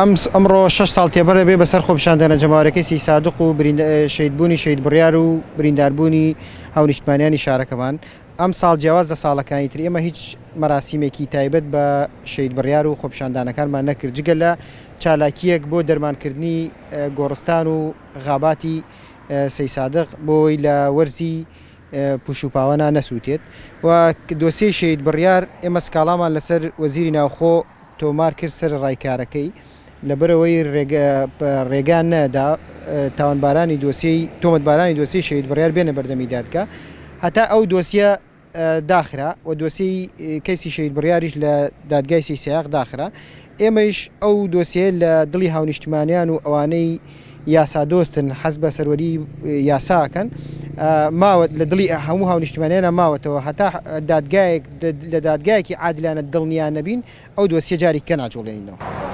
ئەمڕۆ 6 ساڵ تێبەرە بێ بەسەر خۆپیشاندانە جەماوەرەکەی سی سادق و شەیدبوونی شەید بڕیار و برینداربوونی هاونیشتمانیانی شارەکەمان ئەم ساڵ جیاواز لە ساڵەکانی تر ئێمە هیچ مەراسیمێکی تایبەت بە شەید بڕیار و خۆپیشاندانەکانمان نەکرد جگە لە چالاکیەک بۆ دەرمانکردنی گۆڕستان و غاباتی سەی سادق بۆی لە وەرزی پوشوپاوەنا نەسووتێت و دۆسیەی شەید بڕیار ئێمە سکاڵامان لەسەر وەزیری ناوخۆ تۆمار کرد سەر ڕایکارەکەی لەبەرەوەی ڕێگان نەدا تاوانبارانی دۆسیەی تۆمەتبارانی دۆسیی شەید بڕیار بێنە بەردەمی دادگا هەتا ئەو دۆسیە داخرا و دۆسیی کەسی شەید بڕیاریش لە دادگای سی سیاق داخرا ئێمەش ئەو دۆسیە لە دڵی هاونیشتمانیان و ئەوانەی یاسا دۆستن حەز بە سەروەری یاساکەن ماوە لە دڵی هەموو هاونیشتمانیانە ماوەتەوە هەتا لە دادگایەکی عادلانە دڵنیان نەبین ئەو دۆسیە جاری کە ناجۆڵێنینەوە.